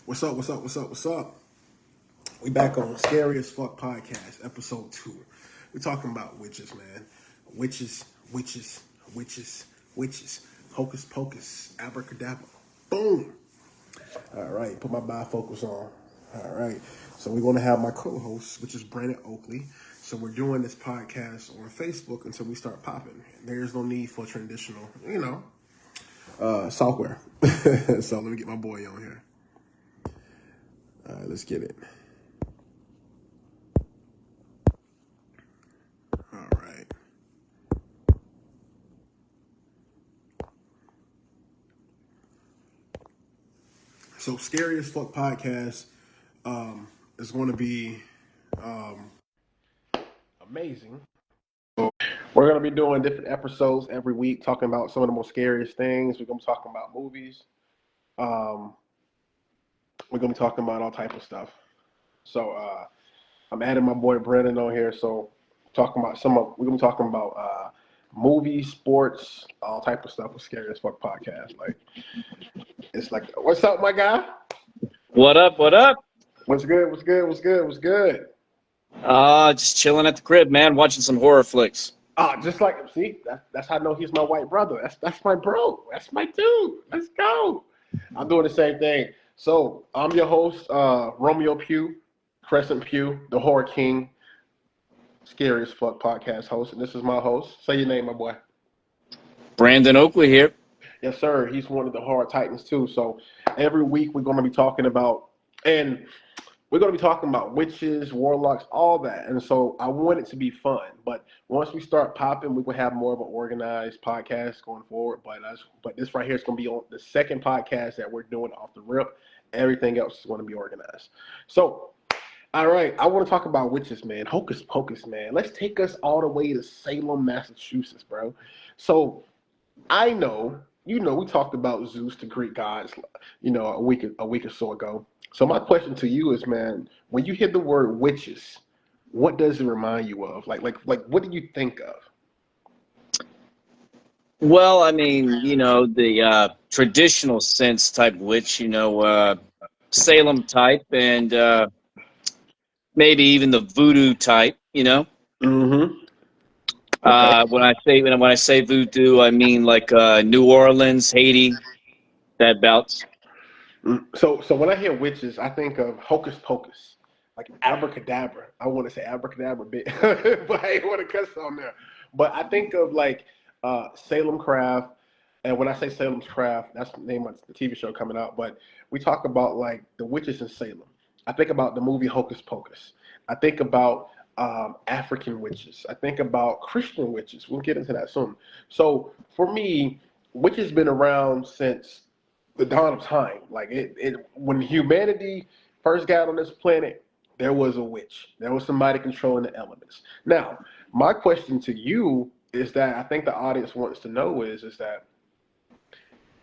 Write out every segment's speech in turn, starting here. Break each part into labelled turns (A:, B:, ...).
A: What's up? What's up? What's up? What's up? We back on Scary as Fuck podcast, episode 2. We're talking about witches, man. Witches, witches, witches, witches. Hocus pocus, abracadabra. Boom. All right, put my bifocals on. All right. So we're going to have my co-host, which is Brandon Oakley. So we're doing this podcast on Facebook until we start popping. There's no need for traditional, software. So let me get my boy on here. All right, let's get it. All right. So Scary as Fuck podcast is going to be amazing. So we're going to be doing different episodes every week, talking about some of the most scariest things. We're going to be talking about movies. We're going to be talking about all type of stuff. So I'm adding my boy Brandon on here. So we're going to be talking about movies, sports, all type of stuff with Scary as Fuck podcast. Like, it's like, what's up, my guy?
B: What up? What up?
A: What's good? What's good? What's good? What's good?
B: Just chilling at the crib, man, watching some horror flicks.
A: Just like, see, that's how I know he's my white brother. That's my bro. That's my dude. Let's go. I'm doing the same thing. So I'm your host, Romeo Crescent Pugh, the Horror King, Scary as Fuck podcast host, and this is my host. Say your name, my boy.
B: Brandon Oakley here.
A: Yes, sir. He's one of the horror titans too. So every week we're going to be talking about, witches, warlocks, all that. And so I want it to be fun. But once we start popping, we will have more of an organized podcast going forward. But this right here is going to be on the second podcast that we're doing off the rip. Everything else is going to be organized. So, all right, I want to talk about witches, man. Hocus pocus, man. Let's take us all the way to Salem, Massachusetts, bro. So I know, we talked about Zeus, the Greek gods, a week or so ago. So my question to you is, man, when you hear the word witches, what does it remind you of? Like, what do you think of?
B: Well, I mean, the traditional sense type witch, Salem type, and maybe even the voodoo type,
A: Mm-hmm. Okay.
B: When I say voodoo, I mean like New Orleans, Haiti, that bouts.
A: So when I hear witches, I think of hocus pocus, like abracadabra. I want to say abracadabra bit, but I ain't want to cuss on there. But I think of like Salem Craft, and when I say Salem's Craft, that's the name of the TV show coming out. But we talk about like the witches in Salem. I think about the movie Hocus Pocus. I think about African witches. I think about Christian witches. We'll get into that soon. So for me, witches been around since the dawn of time. Like when humanity first got on this planet, there was a witch. There was somebody controlling the elements. Now, my question to you is that I think the audience wants to know is that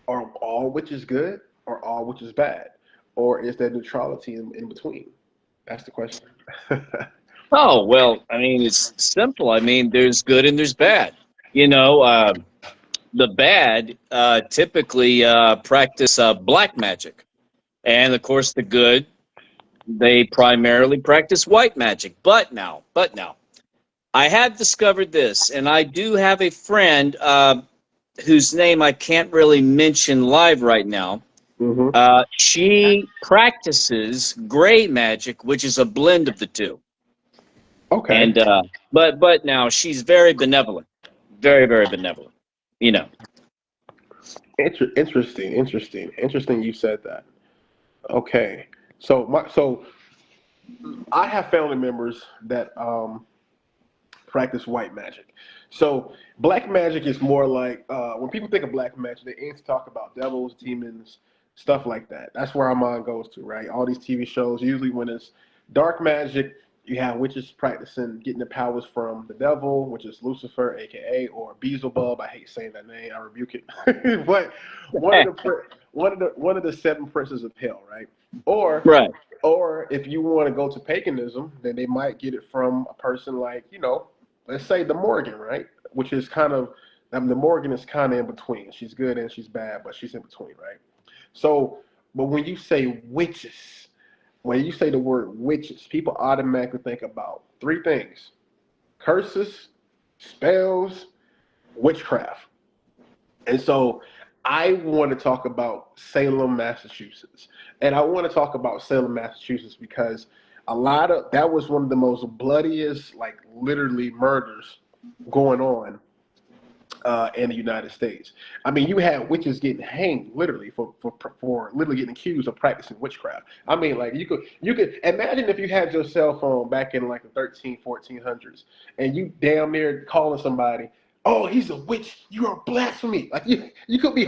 A: are all witches good or all witches bad? Or is there neutrality in between? That's the question.
B: Oh, well, I mean, it's simple. I mean, there's good and there's bad. The bad typically practice black magic. And of course, the good, they primarily practice white magic. But now, I have discovered this, and I do have a friend whose name I can't really mention live right now.
A: Mm-hmm.
B: She practices gray magic, which is a blend of the two.
A: Okay.
B: And but now she's very benevolent, very, very benevolent. You know.
A: Interesting. You said that. Okay. So I have family members that practice white magic. So black magic is more like when people think of black magic, they aim to talk about devils, demons, stuff like that. That's where our mind goes to, right? All these TV shows, usually when it's dark magic, you have witches practicing getting the powers from the devil, which is Lucifer, aka or Beelzebub. I hate saying that name. I rebuke it. But one of the seven princes of hell, right? Or
B: Right.
A: or if you want to go to paganism, then they might get it from a person like, let's say the Morgan, right? Which is kind of, the Morgan is kind of in between. She's good and she's bad, but she's in between, right? So But when you say witches, when you say the word witches, people automatically think about three things: curses, spells, witchcraft. And so I want to talk about Salem, Massachusetts. And I want to talk about Salem, Massachusetts because a lot of that was one of the most bloodiest, like literally murders going on in the United States. I mean, you had witches getting hanged literally for literally getting accused of practicing witchcraft. I mean, like you could imagine if you had your cell phone back in like the 1400s and you damn near calling somebody, oh, he's a witch, you're a blasphemy. Like you could be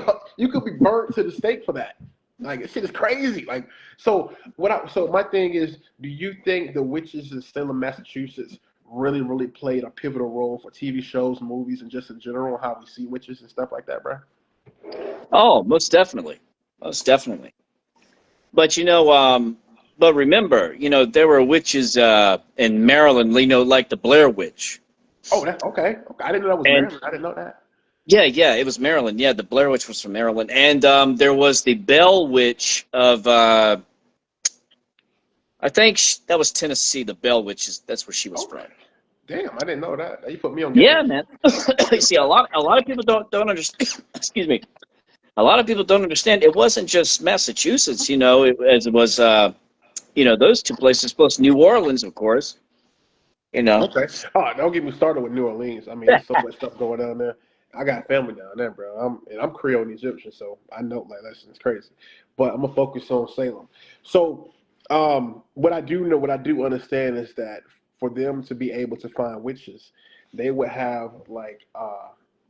A: burnt to the stake for that. Like this shit is crazy. Like so my thing is, do you think the witches in Salem, Massachusetts really played a pivotal role for TV shows, movies, and just in general how we see witches and stuff like that, bro?
B: Oh, most definitely, most definitely. But but remember, there were witches in Maryland, like the Blair Witch.
A: Oh, that's okay. Okay, I didn't know that was
B: And
A: Maryland. I didn't know that.
B: yeah, it was Maryland. Yeah, the Blair Witch was from Maryland, and there was the Bell Witch of I think that was Tennessee. The Bell Witch that's where she was
A: Okay.
B: from.
A: Damn, I didn't know that. You put me on
B: Yeah,
A: game.
B: man. You see, a lot of people don't understand. Excuse me. A lot of people don't understand. It wasn't just Massachusetts, as it was, those two places, plus New Orleans, of course. You know.
A: Okay. Oh, don't get me started with New Orleans. I mean, there's so much stuff going on there. I got family down there, bro. I'm Creole and Egyptian, so I know like that's it's crazy. But I'm gonna focus on Salem. So, what I do know, what I do understand is that for them to be able to find witches, they would have like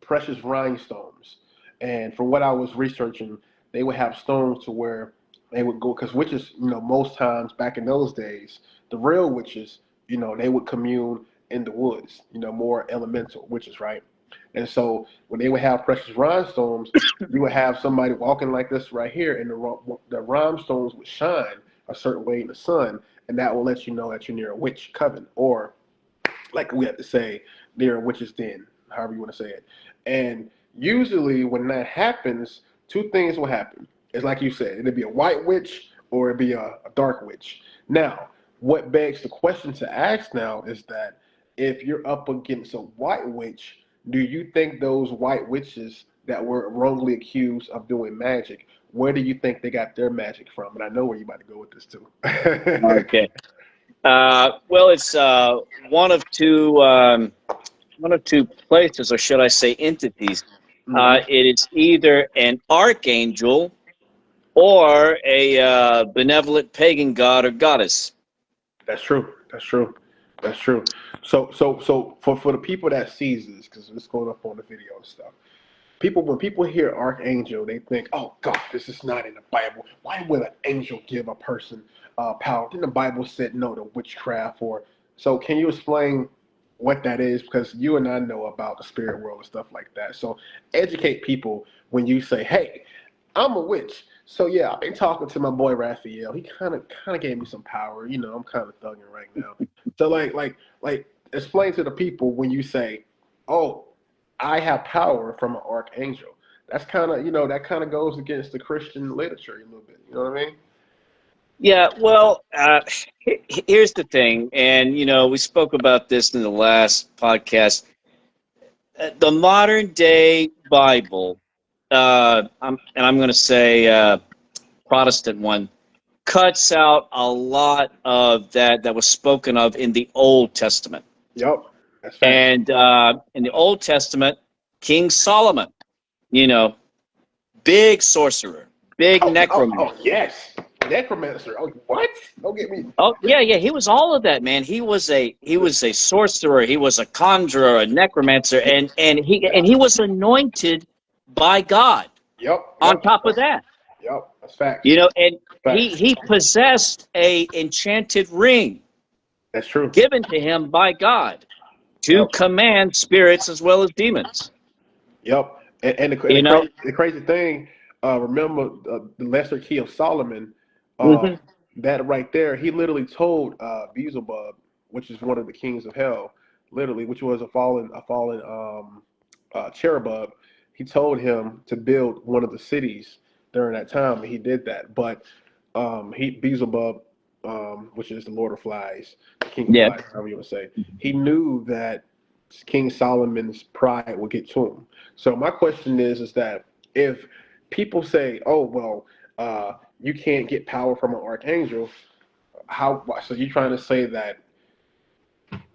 A: precious rhinestones. And from what I was researching, they would have stones to where they would go because witches, most times back in those days, the real witches, they would commune in the woods, more elemental witches, right? And so when they would have precious rhinestones, you would have somebody walking like this right here, and the rhinestones would shine a certain way in the sun, and that will let you know that you're near a witch coven, or like we have to say, near a witch's den, however you want to say it. And usually when that happens, two things will happen. It's like you said, it'd be a white witch or it'd be a dark witch. Now, what begs the question to ask now is that if you're up against a white witch, do you think those white witches that were wrongly accused of doing magic, where do you think they got their magic from? And I know where you're about to go with this too.
B: Okay. Well, it's one of two places, or should I say entities.
A: Mhm.
B: It is either an archangel or a benevolent pagan god or goddess.
A: That's true. That's true. That's true. So for the people that sees this, because it's going up on the video and stuff, when people hear archangel, they think, oh God, this is not in the Bible. Why would an angel give a person power? Then the Bible said no to witchcraft. Or so, can you explain what that is? Because you and I know about the spirit world and stuff like that. So educate people when you say, hey, I'm a witch. So yeah, I've been talking to my boy Raphael. He kind of gave me some power. I'm kind of thugging right now. So like explain to the people when you say, "Oh, I have power from an archangel." That's kind of that kind of goes against the Christian literature a little bit. You know what I mean?
B: Yeah, well, here's the thing, and we spoke about this in the last podcast. The modern day Bible, I'm going to say Protestant one, cuts out a lot of that was spoken of in the Old Testament.
A: Yep, that's facts.
B: And in the Old Testament, King Solomon, you know, big sorcerer, big
A: Oh,
B: necromancer.
A: yes, necromancer. Oh, what? Don't get me.
B: Oh yeah, he was all of that, man. He was a sorcerer, he was a conjurer, a necromancer, and he was anointed by God.
A: Yep,
B: On
A: yep,
B: top of that,
A: yep. That's facts.
B: and he
A: Facts.
B: he possessed a enchanted ring
A: That's true.
B: given to him by God to
A: Yep.
B: command spirits as well as demons.
A: Yep. And
B: You know.
A: the crazy thing, remember the Lesser Key of Solomon, uh,
B: Hmm.
A: that right there, he literally told Beelzebub, which is one of the kings of hell, literally, which was a fallen cherubub. He told him to build one of the cities during that time, and he did that. But he Beelzebub, which is the Lord of Flies, the King of
B: Yeah.
A: Flies, however you want to say, he knew that King Solomon's pride would get to him. So my question is that if people say, "Oh well, you can't get power from an archangel," how? So you trying to say that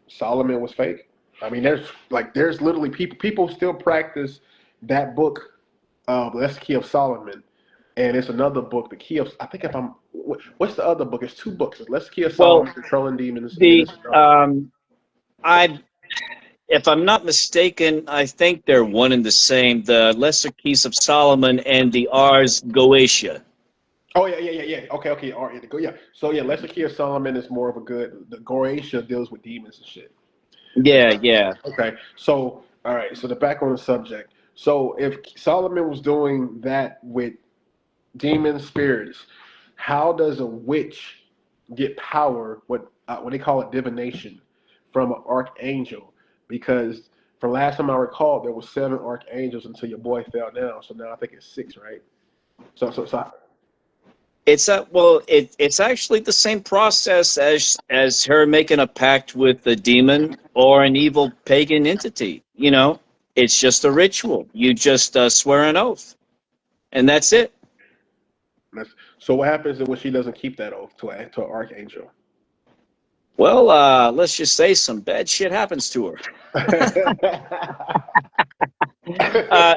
A: Solomon was fake? I mean, there's literally people still practice that book, that's the Key of Solomon, and it's another book, the Key of, I think if I'm, what's the other book? It's two books. It's Let's Key of
B: Well,
A: Solomon, Controlling Demons, and then
B: the
A: it's another one.
B: I if I'm not mistaken, I think they're one and the same. The Lesser Keys of Solomon and the Ars Goetia.
A: Oh yeah. Okay. All right, go yeah. So yeah, Let's Key of Solomon is more of a good. The Goretia deals with demons and shit. That's
B: Yeah,
A: right.
B: yeah.
A: Okay. So all right. So the back on the subject. So if Solomon was doing that with demon spirits, how does a witch get power? What they call it divination from an archangel? Because from last time I recall, there was seven archangels until your boy fell down. So now I think it's six, right? So
B: It's actually the same process as her making a pact with the demon or an evil pagan entity. It's just a ritual. You just swear an oath, and that's it.
A: so what happens when she doesn't keep that oath to an archangel?
B: Well, let's just say some bad shit happens to her. Uh,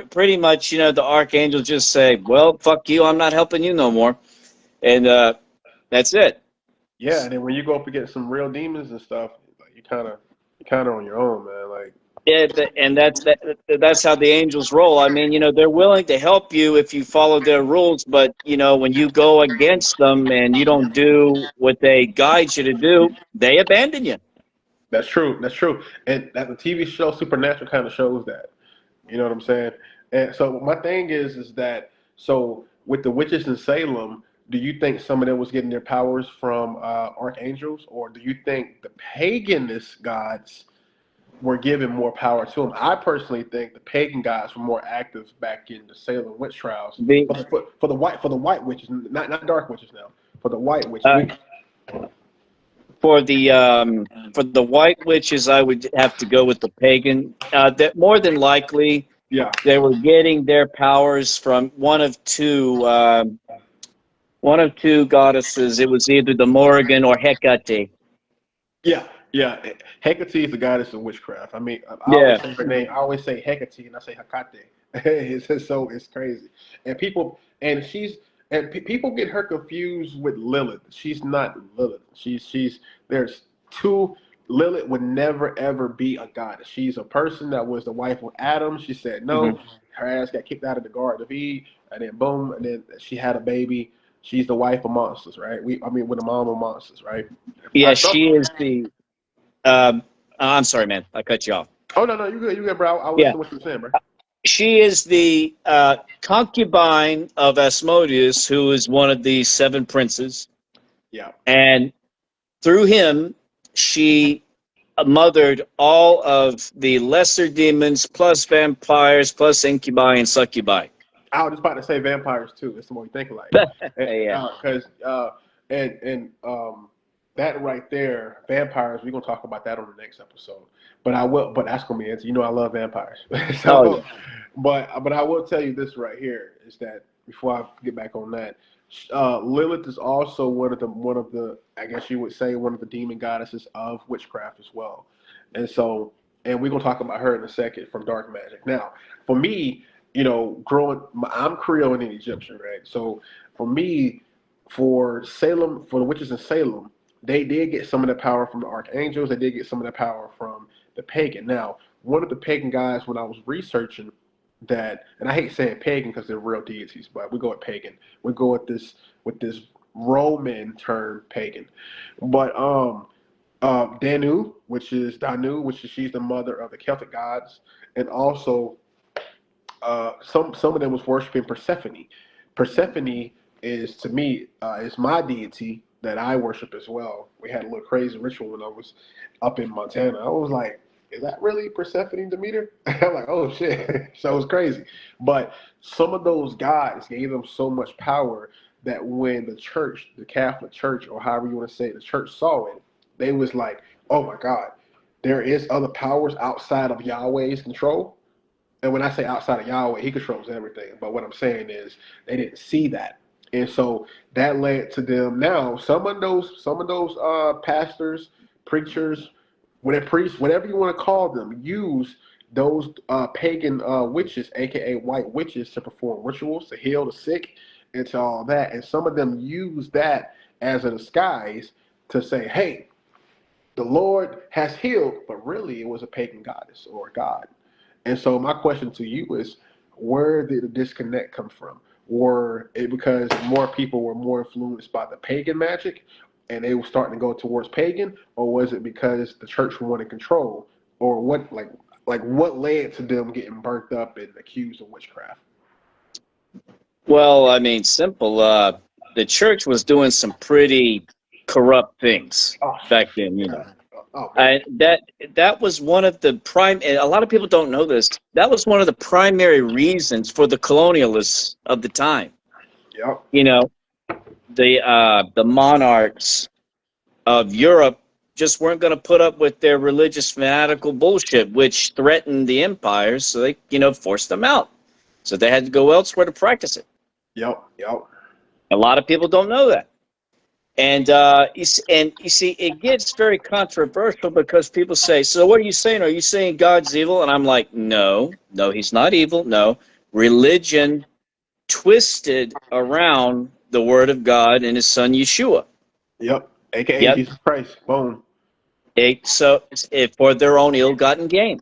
B: pretty much, the archangel just say, "Well, fuck you. I'm not helping you no more," and that's it.
A: Yeah, and then when you go up against some real demons and stuff, like you kind of on your own, man. Like
B: Yeah, and that's how the angels roll. I mean, they're willing to help you if you follow their rules, but when you go against them and you don't do what they guide you to do, they abandon you.
A: that's true. That's true. And that the TV show Supernatural kind of shows that. You know what I'm saying? And so my thing is that so with the witches in Salem, do you think some of them was getting their powers from archangels, or do you think the paganist gods were given more power to them? I personally think the pagan gods were more active back in the Salem witch trials
B: The
A: for the white witches, not dark witches now. For the white witches,
B: uh, for the white witches, I would have to go with the pagan. That more than likely
A: yeah,
B: they were getting their powers from one of two goddesses. It was either the Morrigan or Hecate.
A: yeah. Hecate is the goddess of witchcraft. I mean, I always
B: Yeah,
A: say her name. I always say Hecate, and I say Hecate. It's crazy, and people get her confused with Lilith. She's not Lilith. She's there's two. Lilith would never ever be a goddess. She's a person that was the wife of Adam. She said
B: hmm
A: no. Her ass got kicked out of the Garden of Eve, and then boom, and then she had a baby. She's the wife of monsters, right? I mean, with the mom of monsters, right?
B: yeah.
A: I thought.
B: She is the. Um, I'm sorry, man. I cut you off.
A: Oh no, you good, bro. I
B: Yeah,
A: listen to what you're saying, bro.
B: she is the concubine of Asmodeus, who is one of the seven princes,
A: Yeah.
B: and through him, she mothered all of the lesser demons, plus vampires, plus incubi and succubi.
A: I was just about to say vampires too. That's the more you think like,
B: Yeah.
A: because and that right there, vampires. We're gonna talk about that on the next episode. But I will. But that's gonna be it. You know, I love vampires.
B: Oh yeah.
A: So, but I will tell you this right here is that before I get back on that, Lilith is also one of the I guess you would say one of the demon goddesses of witchcraft as well, and we're gonna talk about her in a second from dark magic. Now, for me, I'm Creole and Egyptian, right? So for me, for Salem, for the witches in Salem, they did get some of the power from the archangels. They did get some of the power from the pagan. Now, one of the pagan guys, when I was researching that, and I hate saying pagan because they're real deities, but we go with pagan. We go with this Roman term pagan. But Danu, which is she's the mother of the Celtic gods, and also some of them was worshiping Persephone. Persephone is to me is my deity that I worship as well. We had a little crazy ritual when I was up in Montana. I was like, is that really Persephone and Demeter? I'm like, oh shit. So it's crazy. But some of those gods gave them so much power that when the church, the Catholic Church, or however you want to say it, the church saw it, they was like, oh my God, there is other powers outside of Yahweh's control. And when I say outside of Yahweh, he controls everything. But what I'm saying is they didn't see that. And so that led to them now, some of those pastors, preachers, priests, whatever you want to call them, use those pagan witches, aka white witches, to perform rituals, to heal the sick, and to all that. And some of them use that as a disguise to say, hey, the Lord has healed, but really it was a pagan goddess or a god. And so my question to you is, where did the disconnect come from? Were it because more people were more influenced by the pagan magic and they were starting to go towards pagan, or was it because the church wanted control? Or what like what led to them getting burnt up and accused of witchcraft?
B: Well, I mean, simple. The church was doing some pretty corrupt things
A: Oh,
B: back then, you know.
A: oh man.
B: And that was one of the prime. And a lot of people don't know this. That was one of the primary reasons for the colonialists of the time.
A: Yep.
B: You know, the monarchs of Europe just weren't going to put up with their religious fanatical bullshit, which threatened the empires. So they, forced them out. So they had to go elsewhere to practice it.
A: Yep. Yep.
B: A lot of people don't know that. And you see, it gets very controversial because people say, "So what are you saying? Are you saying God's evil?" And I'm like, "No, no, he's not evil. No, religion twisted around the Word of God and His Son Yeshua.
A: Yep. AKA
B: Yep.
A: Jesus Christ. Boom.
B: For their own ill-gotten gain.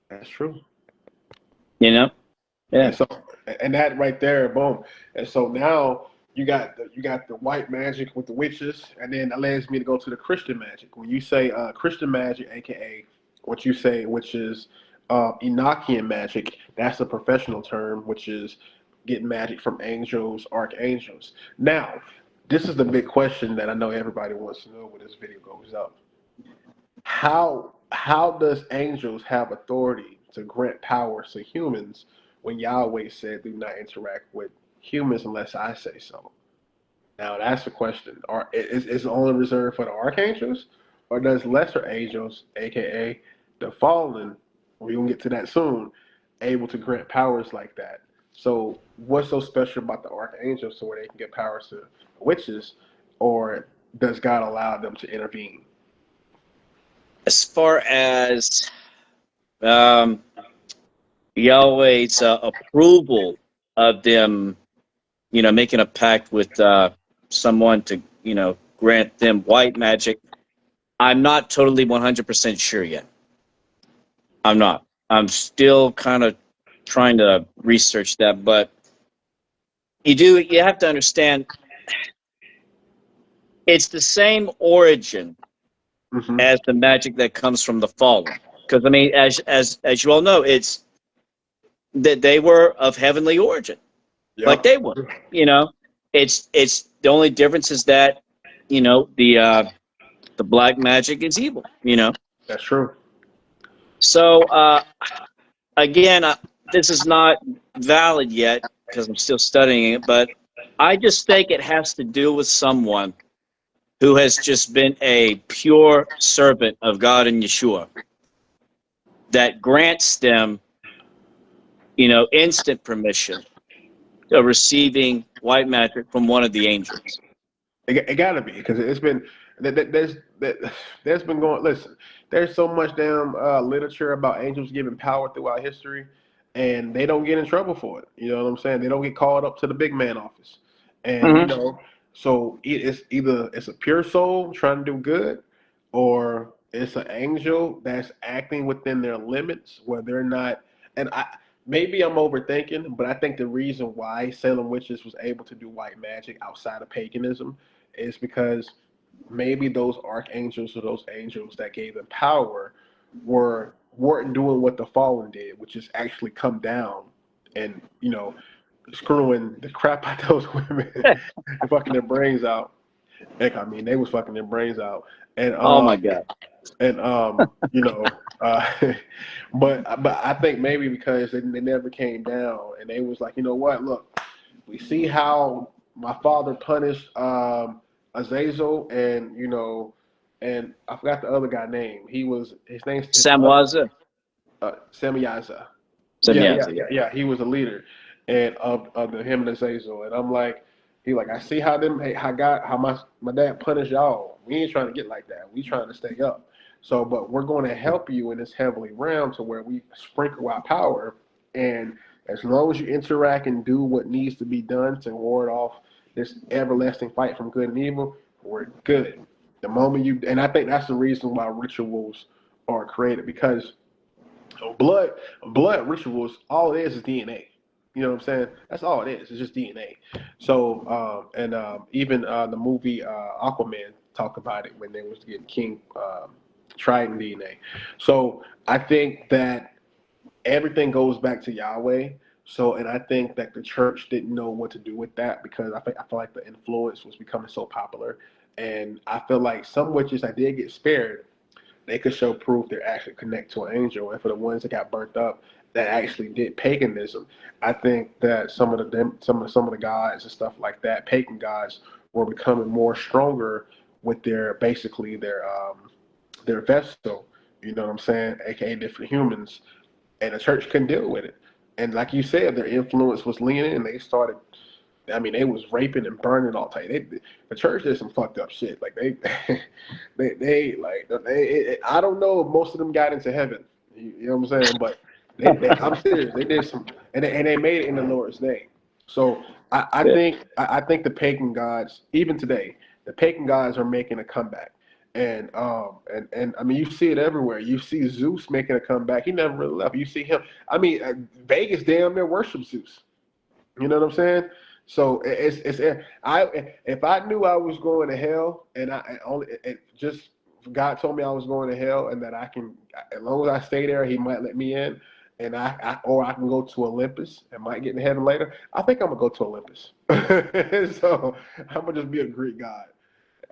A: That's true.
B: You know, yeah.
A: And so, and that right there, boom. And so now you got the white magic with the witches, and then that leads me to go to the Christian magic. When you say Christian magic, aka what you say, which is Enochian magic, that's a professional term, which is getting magic from angels, archangels. Now, this is the big question that I know everybody wants to know when this video goes up. How does angels have authority to grant powers to humans when Yahweh said, "Do not interact with humans unless I say so"? Now that's the question. Is it only reserved for the archangels, or does lesser angels, aka the fallen, we're gonna get to that soon, able to grant powers like that? So what's so special about the archangels to where they can get powers to witches, or does God allow them to intervene?
B: As far as um, Yahweh's approval of them, making a pact with someone to, grant them white magic, I'm not totally 100% sure yet. I'm not. I'm still kind of trying to research that, but you have to understand it's the same origin
A: Hmm.
B: as the magic that comes from the fallen. Because I mean, as you all know, it's that they were of heavenly origin, like
A: Yep.
B: they were. You know, it's the only difference is that the black magic is evil.
A: That's true.
B: So again, this is not valid yet because I'm still studying it, but I just think it has to do with someone who has just been a pure servant of God and Yeshua that grants them, instant permission of receiving white magic from one of the angels.
A: It got to be because it's been there's been going. Listen, there's so much damn literature about angels giving power throughout history, and they don't get in trouble for it. You know what I'm saying? They don't get called up to the big man office, and
B: Hmm.
A: so it's either it's a pure soul trying to do good, or it's an angel that's acting within their limits where they're not. And maybe I'm overthinking, but I think the reason why Salem witches was able to do white magic outside of paganism is because maybe those archangels or those angels that gave them power weren't doing what the fallen did, which is actually come down and screwing the crap out those women and fucking their brains out. Heck, I mean, they was fucking their brains out, and
B: Oh my God.
A: And you know, but I think maybe because they never came down, and they was like, you know what? Look, we see how my father punished Azazel, and you know, and I forgot the other guy name. His name's
B: Samwaza.
A: Semiyaza.
B: Samyaza, yeah.
A: He was a leader, and of the him and Azazel, and I'm like, he like, I see how my dad punished y'all. We ain't trying to get like that. We trying to stay up. So, but we're going to help you in this heavenly realm to where we sprinkle our power, and as long as you interact and do what needs to be done to ward off this everlasting fight from good and evil, we're good. The moment you, and I think that's the reason why rituals are created, because blood blood rituals, all it is DNA. You know what I'm saying? That's all it is. It's just DNA. So and even the movie Aquaman talked about it when they was getting King Trident DNA. So I think that everything goes back to Yahweh. So, and I think that the church didn't know what to do with that, because I feel like the influence was becoming so popular, and I feel like some witches that did get spared, they could show proof they actually connect to an angel. And for the ones that got burnt up that actually did paganism, I think that some of the gods and stuff like that, pagan gods, were becoming more stronger with their vessel. You know what I'm saying? AKA different humans, and the church couldn't deal with it. And like you said, their influence was leaning, and they started. I mean, they was raping and burning all the time. The church did some fucked up shit. Like I don't know if most of them got into heaven. You know what I'm saying? But I'm serious. They did some, and they made it in the Lord's name. So
B: Yeah.
A: I think the pagan gods, even today, the pagan gods are making a comeback. And I mean, you see it everywhere. You see Zeus making a comeback. He never really left. You see him. I mean, Vegas damn near worships Zeus. You know what I'm saying? So if I knew I was going to hell, and I only it just God told me I was going to hell, and that I can, as long as I stay there, He might let me in, and or I can go to Olympus and might get in heaven later. I think I'm gonna go to Olympus. So I'm gonna just be a Greek god.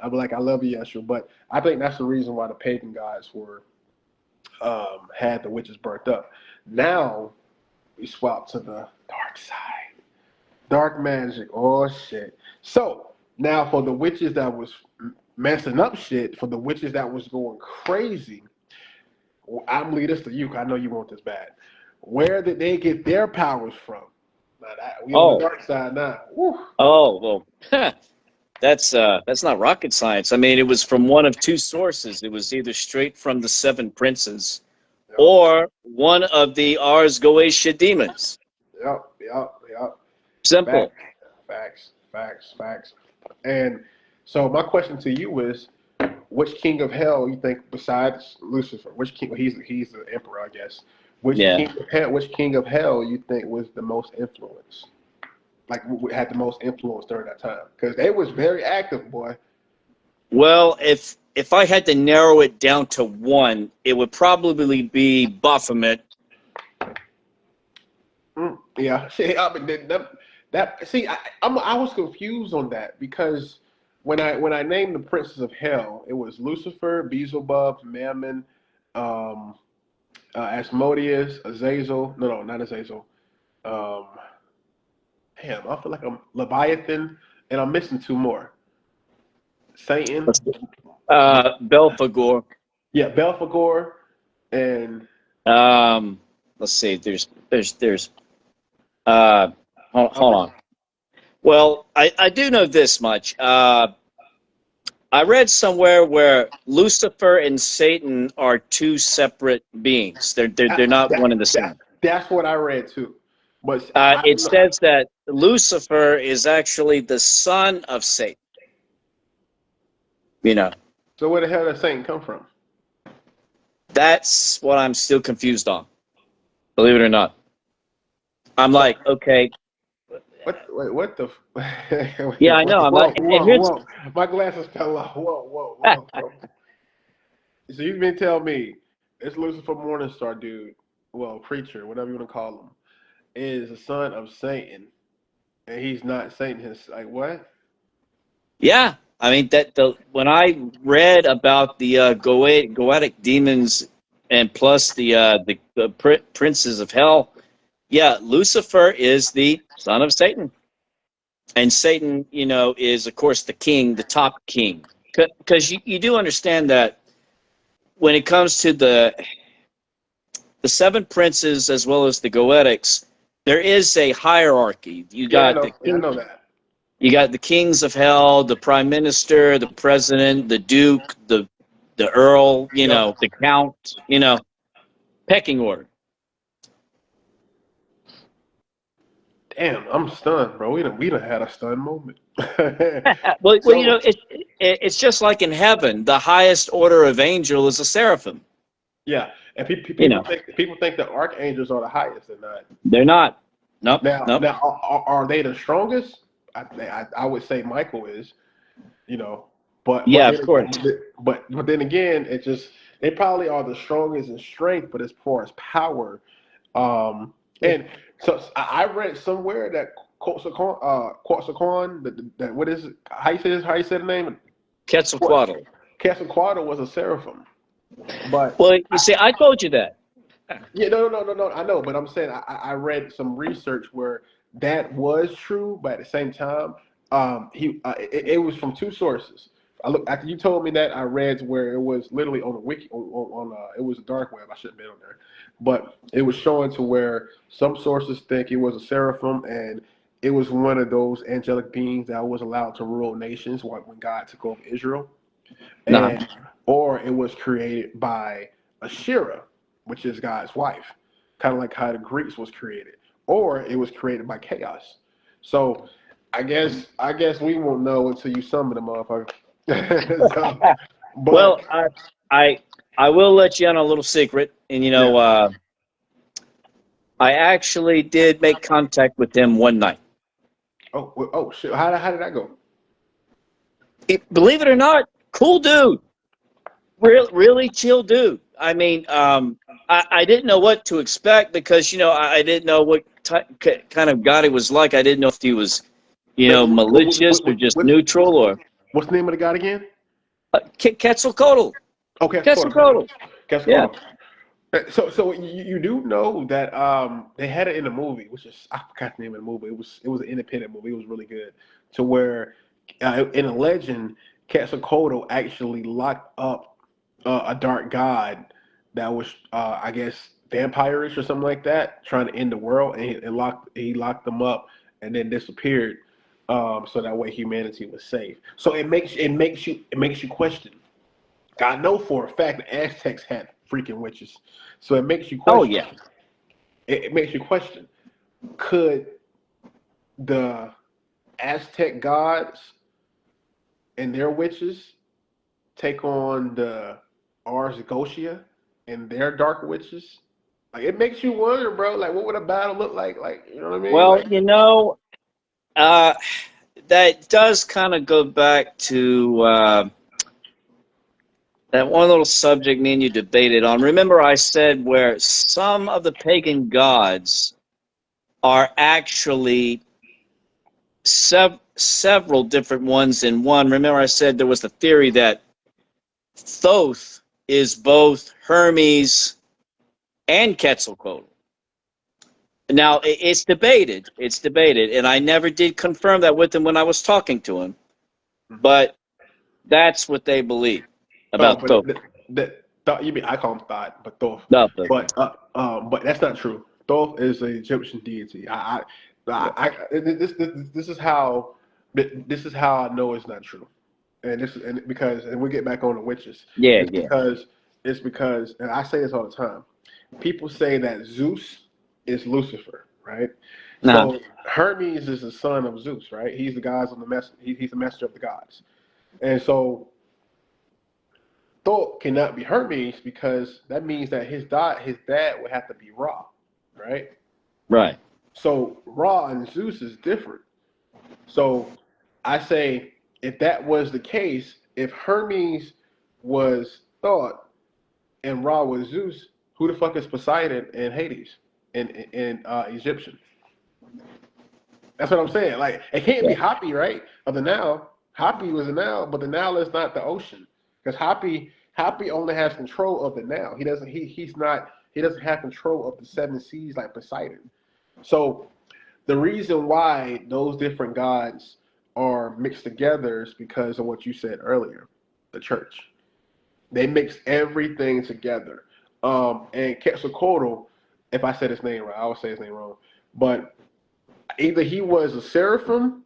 A: I'm like, I love you, Yeshua, but I think that's the reason why the pagan gods were had the witches burnt up. Now we swap to the dark side. Dark magic. Oh shit. So now for the witches that was messing up shit, for the witches that was going crazy, I'm leading this to you, 'cause I know you want this bad. Where did they get their powers from? Now we on the
B: Oh,
A: dark side now. Woo.
B: oh, well, that's not rocket science. I mean, it was from one of two sources. It was either straight from the seven princes
A: Yep,
B: or one of the Ars Goetia demons.
A: yep. Facts,
B: Simple.
A: facts. And so my question to you is, which king of hell you think, besides Lucifer, which king? He's the emperor, I guess.
B: Yeah.
A: Which king of hell you think was the most influence? Like had the most influence during that time? Because they was very active, boy.
B: Well, if I had to narrow it down to one, it would probably be Baphomet.
A: Yeah, see, I mean, see, I was confused on that, because when I named the princes of hell, it was Lucifer, Beelzebub, Mammon, um, Asmodeus, Azazel. No, not Azazel. Um, Damn, I feel like I'm Leviathan, and I'm missing two more. Satan.
B: Belphegor.
A: Yeah, Belphegor, and
B: Um, let's see. There's. Uh, hold on. Well, I do know this much. I read somewhere where Lucifer and Satan are two separate beings. They're not one and the same.
A: that's what I read too. But I
B: It
A: don't know.
B: says that Lucifer is actually the son of Satan. You know,
A: So where the hell did Satan come from?
B: that's what I'm still confused on. Believe it or not, I'm
A: So
B: like, okay,
A: what the?
B: yeah, I know. I'm like, and here's
A: Whoa! My glasses fell off. Whoa. So you mean tell me this Lucifer Morningstar dude, well, preacher, whatever you want to call him, is the son of Satan, and he's not Satan? His like what?
B: yeah. I mean that the when I read about the goetic demons and plus the princes of hell, yeah, Lucifer is the son of Satan, and Satan, is of course the king, the top king, because you do understand that when it comes to the seven princes as well as the goetics, there is a hierarchy. You
A: Yeah, I
B: got
A: know.
B: the
A: Yeah, I
B: king.
A: know that.
B: You got the kings of hell, the prime minister, the president, the duke, the earl,
A: Yep.
B: the count, pecking order.
A: Damn, I'm stunned, bro. We done had a stun moment.
B: Well,
A: So
B: it's just like in heaven, the highest order of angel is a seraphim.
A: yeah, and
B: You know,
A: people think that archangels are the highest. They're not.
B: they're not. Nope,
A: Now,
B: nope.
A: are they the strongest? I would say Michael is. You know, but
B: Yeah,
A: then
B: of course.
A: but then again, it just they probably are the strongest in strength, but as far as power, and so I read somewhere that Quetzalcoatl, that what is it? How you say the name? What
B: Quetzalcoatl.
A: Quetzalcoatl was a seraphim, but
B: Well, you see, I told you that.
A: yeah, no. I know, but I'm saying I read some research where that was true, but at the same time, it was from two sources. I look after you told me that I read where it was literally on the wiki it was a dark web. I shouldn't have been on there, but it was showing to where some sources think it was a seraphim and it was one of those angelic beings that was allowed to rule nations when God took over Israel,
B: Nah.
A: and or it was created by Ashera, which is God's wife, kind of like how the Greeks was created, or it was created by chaos. So I guess we won't know until you summon the motherfucker. So, but
B: Well, I I will let you on a little secret, and
A: yeah.
B: I actually did make contact with him one night.
A: Oh shit. How did that go?
B: Believe it or not, cool dude. Really chill dude. I mean, I didn't know what to expect because I didn't know what kind of god he was like. I didn't know if he was
A: Wait,
B: malicious or just neutral or
A: what's the name of the god again?
B: Quetzalcoatl.
A: Okay,
B: Quetzalcoatl. Yeah.
A: Quetzalcoatl. So you do know that they had it in a movie, which is I forgot the name of the movie. It was an independent movie. It was really good. To where in a legend, Quetzalcoatl actually locked up a dark god that was I guess vampirish or something like that, trying to end the world, and he locked them up and then disappeared. So that way humanity was safe. So it makes you question. I know for a fact the Aztecs had freaking witches. So it makes you
B: Oh
A: question.
B: yeah.
A: It makes you question. Could the Aztec gods and their witches take on the Ars Goetia and their dark witches? Like it makes you wonder, bro. Like what would a battle look like? Like you know what I mean?
B: Well,
A: Like
B: uh, that does kind of go back to that one little subject me and you debated on. Remember, I said where some of the pagan gods are actually several different ones in one. Remember, I said there was the theory that Thoth is both Hermes and Quetzalcoatl. Now, it's debated. It's debated, and I never did confirm that with him when I was talking to him, but that's what they believe
A: oh,
B: about
A: but
B: Thoth.
A: thought you mean I call him Thought, but Thoth.
B: No, but
A: But that's not true. Thoth is an Egyptian deity. This is how I know it's not true, and we get back on the witches.
B: yeah,
A: It's
B: yeah.
A: because and I say this all the time. People say that Zeus is Lucifer, right?
B: Uh-huh.
A: So Hermes is the son of Zeus, right? He's the gods of the mess. He's the messenger of the gods, and so Thor cannot be Hermes because that means that his dad would have to be Ra, right?
B: Right.
A: So Ra and Zeus is different. So I say if that was the case, if Hermes was Thought and Ra was Zeus, who the fuck is Poseidon and Hades in Egyptian? That's what I'm saying. Like it can't be
B: Yeah.
A: Happy, right? Of the now. Happy was the Nile, but the Nile is not the ocean because Happy only has control of the Nile. He doesn't have control of the seven seas like Poseidon. So the reason why those different gods are mixed together is because of what you said earlier, the church. They mix everything together. And Quetzalcoatl, if I said his name right, I would say his name wrong, but either he was a seraphim.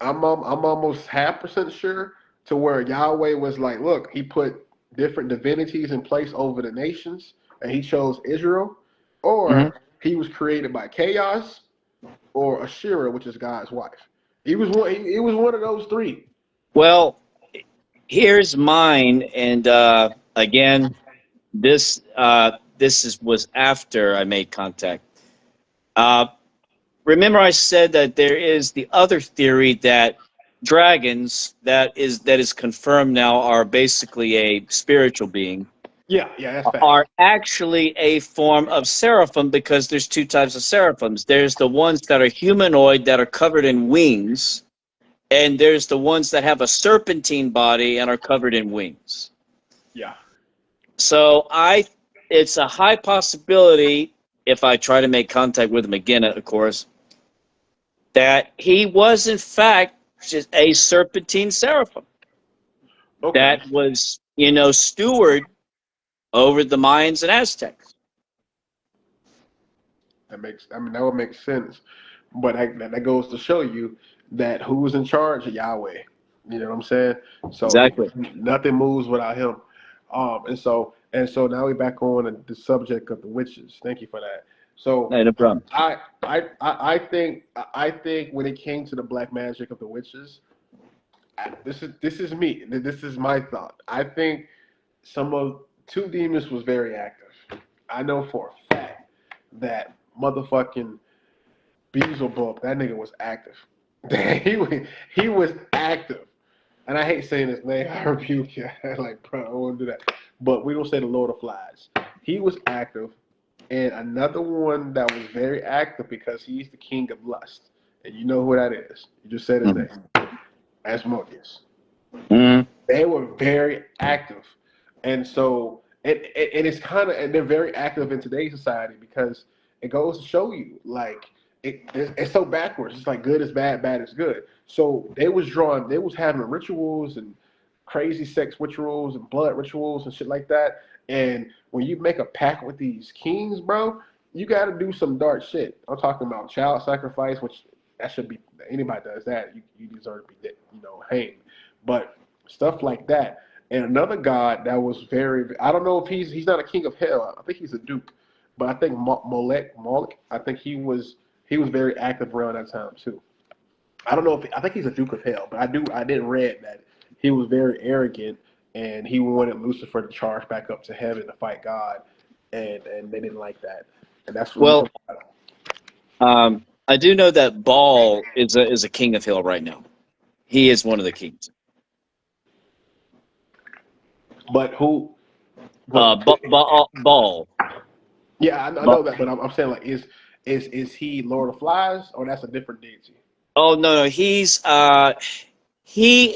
A: I'm almost half percent sure to where Yahweh was like, look, he put different divinities in place over the nations, and he chose Israel,
B: Hmm.
A: or he was created by chaos, or Ashera, which is God's wife. He was one. He was one of those three.
B: Well, here's mine, and again, this was after I made contact. Uh, Remember, I said that there is the other theory that dragons that is confirmed now are basically a spiritual being,
A: Yeah, yeah, that's facts.
B: are actually a form of seraphim because there's two types of seraphims. There's the ones that are humanoid that are covered in wings, and there's the ones that have a serpentine body and are covered in wings.
A: Yeah.
B: So it's a high possibility, if I try to make contact with him again, of course, that he was in fact just a serpentine seraphim
A: Okay.
B: that was, steward over the Mayans and Aztecs.
A: That makes. I mean, that would make sense. But that goes to show you that who's in charge of Yahweh. You know what I'm saying? So
B: Exactly.
A: nothing moves without him. And so now we're back on the subject of the witches. Thank you for that. So
B: No problem.
A: I think when it came to the black magic of the witches, this is me. This is my thought. I think some of Two Demons was very active. I know for a fact that motherfucking Beelzebub, that nigga was active. He was active. And I hate saying his name. I rebuke you. Like, bro, I don't want to do that. But we don't say the Lord of Flies. He was active. And another one that was very active because he's the king of lust. And you know who that is. You just said his
B: Mm-hmm.
A: name. Asmodeus.
B: Mm-hmm.
A: They were very active. And so, and it's kind of, and they're very active in today's society because it goes to show you, like, it's so backwards. It's like good is bad, bad is good. So they was having rituals and crazy sex rituals and blood rituals and shit like that. And when you make a pact with these kings, bro, you got to do some dark shit. I'm talking about child sacrifice, which that should be, anybody does that, you deserve to be, hanged. But stuff like that. And another god that was very, I don't know if he's not a king of hell. I think he's a duke, but I think Moloch, I think he was very active around that time too. I don't know if I think he's a duke of hell, but I did read that he was very arrogant and he wanted Lucifer to charge back up to heaven to fight God, and they didn't like that, and that's what we
B: Well,
A: come out of.
B: I do know that Baal is a king of hell right now. He is one of the kings.
A: But who? But
B: Baal.
A: yeah, I know that, but I'm saying like is he Lord of Flies or that's a different deity?
B: Oh no, he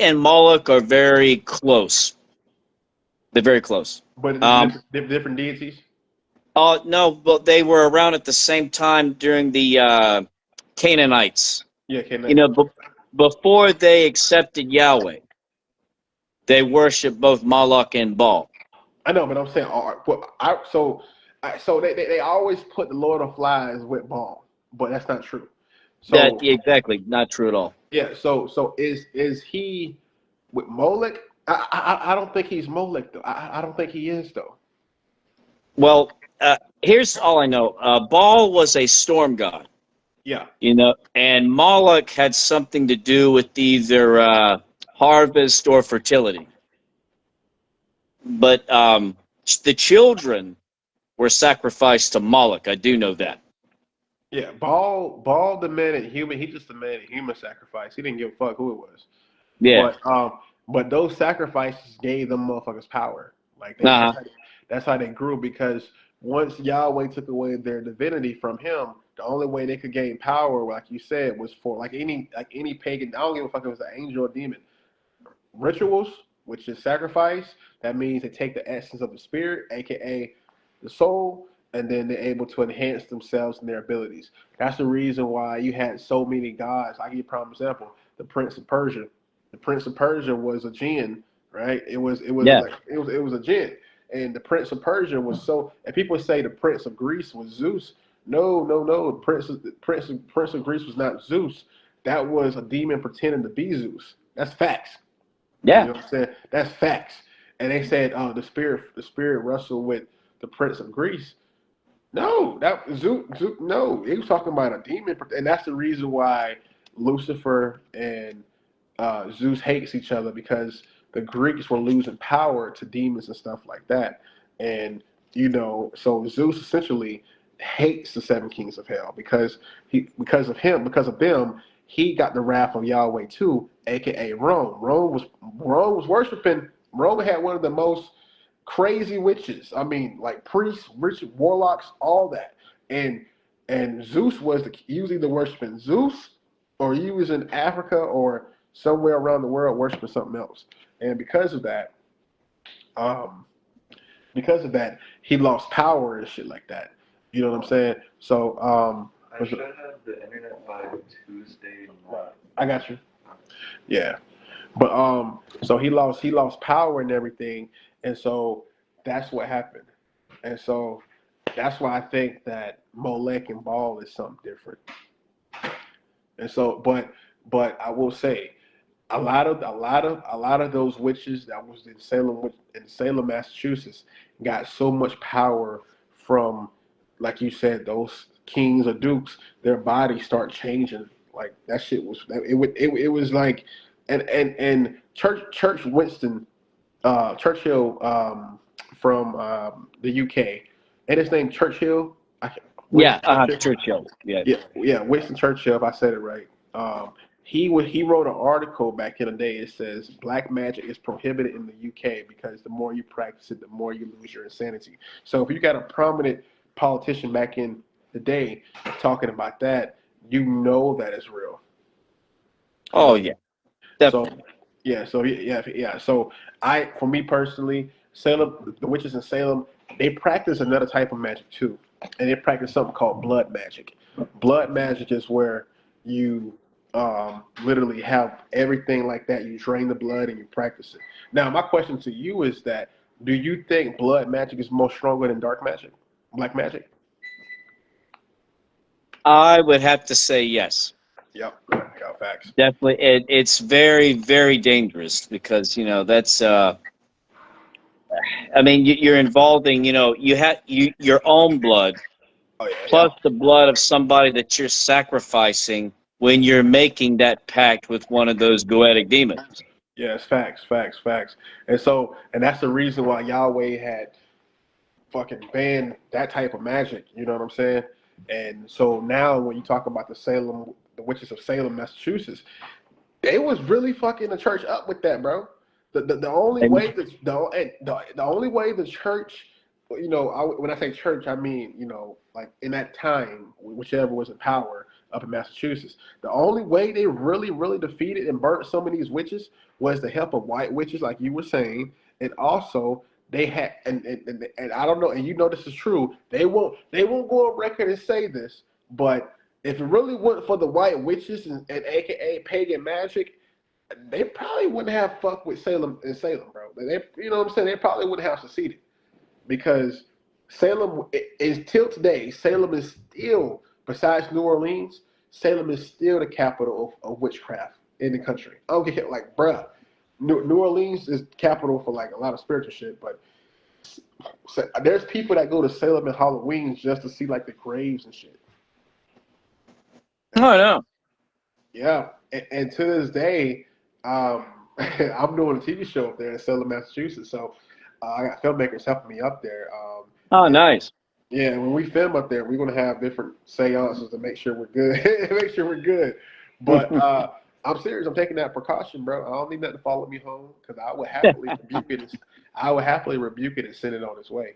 B: and Moloch are very close. They're very close.
A: But it's
B: Um,
A: different deities.
B: oh no, but they were around at the same time during the Canaanites.
A: Yeah, okay,
B: You
A: nice.
B: know, before they accepted Yahweh, they worshiped both Moloch and Baal.
A: I know, but I'm saying, so they always put the Lord of Flies with Baal, but that's not true. So
B: Yeah, exactly, not true at all.
A: yeah, so is he with Molech? I don't think he's Molech though. I don't think he is though.
B: Well, here's all I know. Baal was a storm god,
A: Yeah,
B: and Moloch had something to do with either harvest or fertility. But the children were sacrificed to Moloch. I do know that.
A: yeah. Baal demanded human. He just demanded human sacrifice. He didn't give a fuck who it was.
B: Yeah.
A: But those sacrifices gave them motherfuckers power. Like
B: Uh-huh.
A: that's how they grew because once Yahweh took away their divinity from him, the only way they could gain power, like you said, was for like any pagan. I don't give a fuck if it was an angel or demon. Rituals, which is sacrifice. That means they take the essence of the spirit, aka the soul, and then they're able to enhance themselves and their abilities. That's the reason why you had so many gods. I give you a prime example: the Prince of Persia. The Prince of Persia was a jinn, right?
B: Yeah.
A: It was a jinn, and the Prince of Persia was so. And people say the Prince of Greece was Zeus. No, no, no. Prince of Greece was not Zeus. That was a demon pretending to be Zeus. That's facts. You
B: Yeah.
A: know what I'm saying? That's facts. And they said, oh, the spirit wrestled with the Prince of Greece. No, that Zeus, no, he was talking about a demon, and that's the reason why Lucifer and Zeus hates each other, because the Greeks were losing power to demons and stuff like that, and so Zeus essentially hates the seven kings of hell because of them, he got the wrath of Yahweh too, aka Rome. Rome was worshiping. Rome had one of the most crazy witches. I mean, like priests, rich warlocks, all that. And Zeus was he was either worshiping Zeus, or he was in Africa or somewhere around the world worshiping something else. And um, because of that, he lost power and shit like that. You know what I'm saying? So
C: I should have the internet by Tuesday night.
A: I got you. Yeah. But so he lost power and everything, and so that's what happened. And so that's why I think that Molech and Baal is something different. And so, but I will say, a lot of those witches that was in Salem, Massachusetts, got so much power from, like you said, those kings or dukes. Their bodies start changing. Like that shit was it was like, and Church Winston Churchill, from the UK, and his name Churchill.
B: Yeah.
A: Winston Churchill.
B: Churchill. Yeah.
A: Yeah, yeah, Winston Churchill, if I said it right. He wrote an article back in the day. It says black magic is prohibited in the UK because the more you practice it, the more you lose your insanity. So if you got a prominent politician back in the day talking about that, you know that it's real. You
B: Oh
A: know.
B: yeah.
A: So
B: Definitely.
A: yeah, yeah. So for me personally, Salem, the witches in Salem, they practice another type of magic too, and they practice something called blood magic. Blood magic is where you literally have everything like that. You drain the blood and you practice it. Now, my question to you is that: do you think blood magic is more stronger than dark magic, black magic?
B: I would have to say yes.
A: Yep, I got facts.
B: Definitely. It's very, very dangerous because, that's, I mean, you're involving, your own blood
A: Oh yeah,
B: plus
A: yeah.
B: the blood of somebody that you're sacrificing when you're making that pact with one of those goetic demons.
A: Yes, facts, facts, facts. And that's the reason why Yahweh had fucking banned that type of magic. You know what I'm saying? And so now, when you talk about the witches of Salem, Massachusetts, they was really fucking the church up with that, bro. The only
B: And
A: way the only way the church, when I say church, I mean, like in that time, whichever was in power up in Massachusetts, the only way they really, really defeated and burnt some of these witches was the help of white witches, like you were saying, and also they had, and I don't know, and this is true. They won't go on record and say this, but if it really wasn't for the white witches and AKA pagan magic, they probably wouldn't have fucked with Salem, bro. You know what I'm saying? They probably wouldn't have succeeded, because Salem is till today. Salem is still, besides New Orleans, Salem is still the capital of witchcraft in the country. I don't get, like, bruh. New Orleans is capital for like a lot of spiritual shit, but there's people that go to Salem and Halloween just to see like the graves and shit.
B: oh no.
A: Yeah, and to this day, I'm doing a TV show up there in Salem, Massachusetts. So I got filmmakers helping me up there.
B: Oh,
A: And
B: nice.
A: yeah, when we film up there, we're gonna have different seances to make sure we're good. Make sure we're good. But I'm serious. I'm taking that precaution, bro. I don't need nothing to follow me home, because I would happily rebuke it. I would happily rebuke it and send it on its way.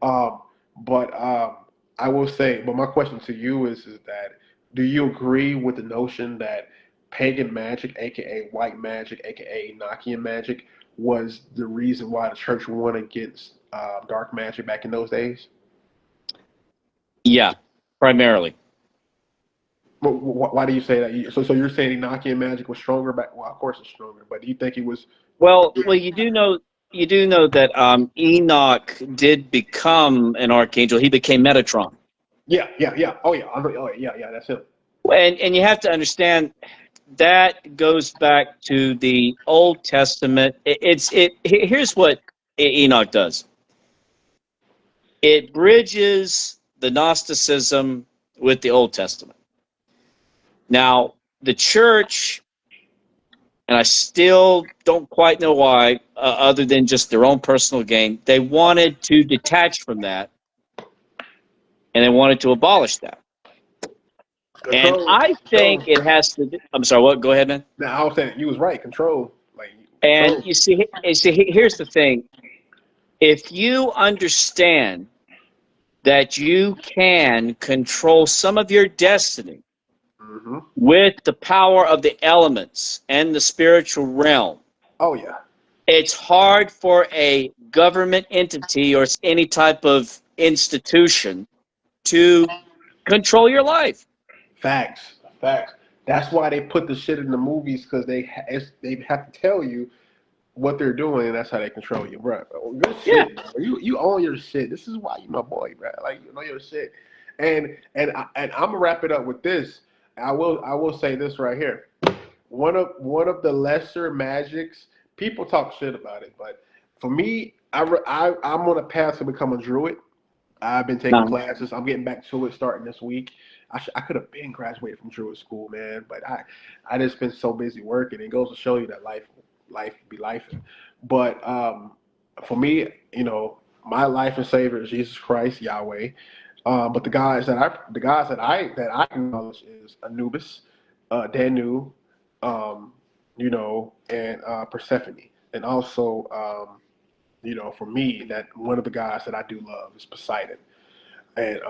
A: Um, But I will say, but my question to you is that do you agree with the notion that pagan magic, aka white magic, aka Enochian magic, was the reason why the church won against dark magic back in those days?
B: Yeah, primarily.
A: Why do you say that? So you're saying Enochian magic was stronger back? Well, of course it's stronger, but do you think it was?
B: Well, you do know that Enoch did become an archangel. He became Metatron,
A: Yeah, yeah, yeah. Oh yeah, oh yeah, yeah. That's him.
B: and you have to understand that goes back to the Old Testament. Here's what Enoch does. It bridges the Gnosticism with the Old Testament. Now, the church, and I still don't quite know why, other than just their own personal gain, they wanted to detach from that and they wanted to abolish that. And
A: Control,
B: I think
A: control.
B: it has to. I'm sorry. What? Go ahead, man.
A: Now I was saying you was right. Control, like
B: And
A: control.
B: here's the thing. If you understand that you can control some of your destiny
A: Hmm.
B: with the power of the elements and the spiritual realm,
A: Oh yeah,
B: it's hard for a government entity or any type of institution to control your life.
A: facts, facts. That's why they put the shit in the movies because they have to tell you what they're doing, and that's how they control you, bro. Good
B: Yeah.
A: shit, bro. You own your shit. This is why you my boy, bro. Like you know your shit. And I'm gonna wrap it up with this. I will say this right here. One of the lesser magics. People talk shit about it, but for me, I'm on a path to become a druid. I've been taking
B: No.
A: classes. I'm getting back to it starting this week. I could have been graduated from Druid school, man, but I just been so busy working. It goes to show you that life be life. But for me, my life and savior is Jesus Christ, Yahweh. But the guys that I acknowledge is Anubis, Danu, and Persephone, and also for me, that one of the guys that I do love is Poseidon. And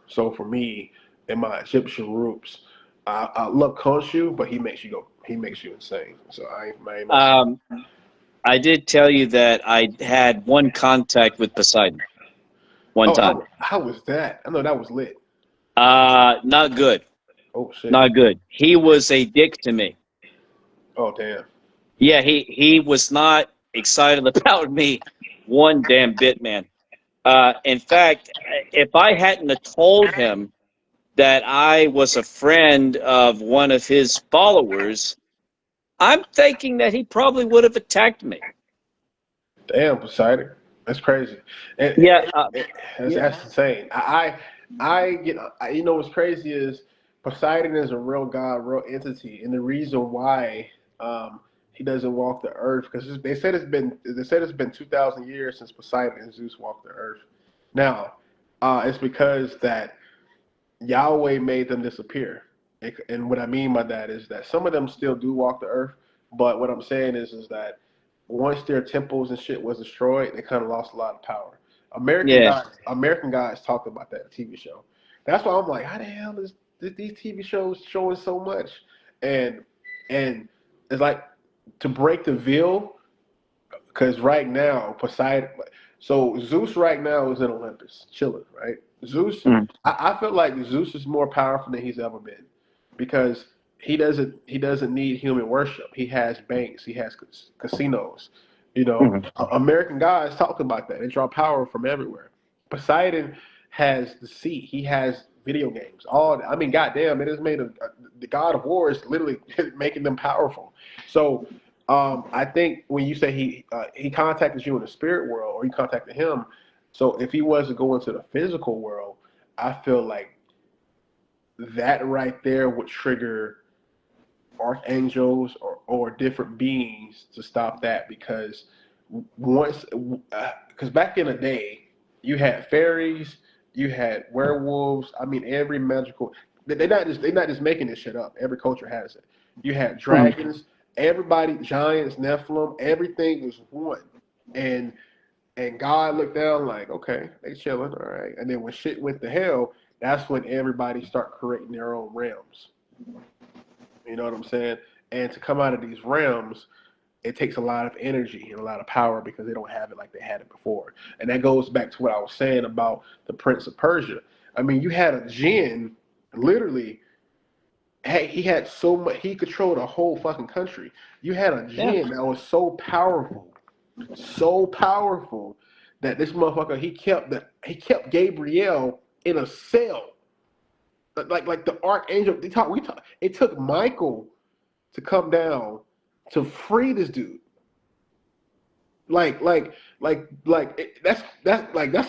A: so for me, in my Egyptian roots, I love Khonshu, but he makes you insane. So I ain't messing with.
B: Um, I did tell you that I had one contact with Poseidon one
A: Oh,
B: time.
A: how was that? I know that was lit.
B: Not good.
A: Oh shit.
B: Not good. He was a dick to me.
A: Oh damn.
B: Yeah, he was not excited about me one damn bit, man. In fact, if I hadn't have told him that I was a friend of one of his followers, I'm thinking that he probably would have attacked me.
A: Damn, Poseidon. That's crazy. And,
B: Yeah, yeah,
A: that's insane. I get. What's crazy is Poseidon is a real god, real entity, and the reason why he doesn't walk the earth because they said it's been 2,000 years since Poseidon and Zeus walked the earth. Now, it's because that Yahweh made them disappear. And what I mean by that is that some of them still do walk the earth, but what I'm saying is that once their temples and shit was destroyed, they kind of lost a lot of power.
B: yeah.
A: American guys talked about that TV show. That's why I'm like, how the hell is these TV shows showing so much? And and it's like to break the veil because right now Poseidon. So Zeus right now is in Olympus, chilling. Right, Zeus.
B: Mm.
A: I feel like Zeus is more powerful than he's ever been because he doesn't need human worship. He has banks. He has casinos.
B: Mhm.
A: American guys talk about that. They draw power from everywhere. Poseidon has the sea. He has video games. I mean, goddamn, it has made the God of War is literally making them powerful. So I think when you say he contacted you in the spirit world or you contacted him, so if he was to go into the physical world, I feel like that right there would trigger archangels or different beings to stop that once because back in the day you had fairies, you had werewolves. I mean, every magical they're not just making this shit up. Every culture has it. You had
B: Mhm.
A: dragons, everybody, giants, Nephilim, everything was one. And And God looked down like, okay, they chilling, all right. And then when shit went to hell, that's when everybody start creating their own realms. You know what I'm saying? And to come out of these realms, it takes a lot of energy and a lot of power because they don't have it like they had it before. And that goes back to what I was saying about the Prince of Persia. I mean, you had a jinn, literally, he had so much, he controlled a whole fucking country. You had a
B: Yeah.
A: jinn that was so powerful that this motherfucker he kept Gabriel in a cell, like the archangel. It took Michael to come down to free this dude. That's a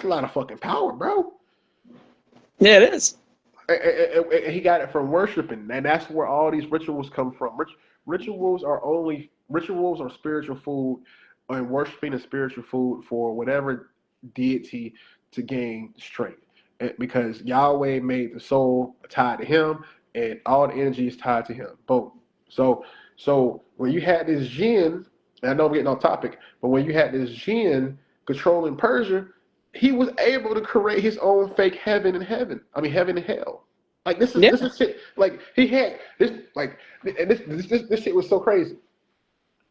A: lot of fucking power, bro.
B: Yeah, it is.
A: And he got it from worshiping, and that's where all these rituals come from. Rituals are spiritual food, and worshiping is spiritual food for whatever deity to gain strength. Because Yahweh made the soul tied to Him, and all the energy is tied to Him. Boom. So when you had this jinn, and I know I'm getting off topic, but when you had this jinn controlling Persia, he was able to create his own fake heaven and heaven. I mean, heaven and hell. Like
B: Yeah.
A: this is shit. Like he had this. Like and this shit was so crazy.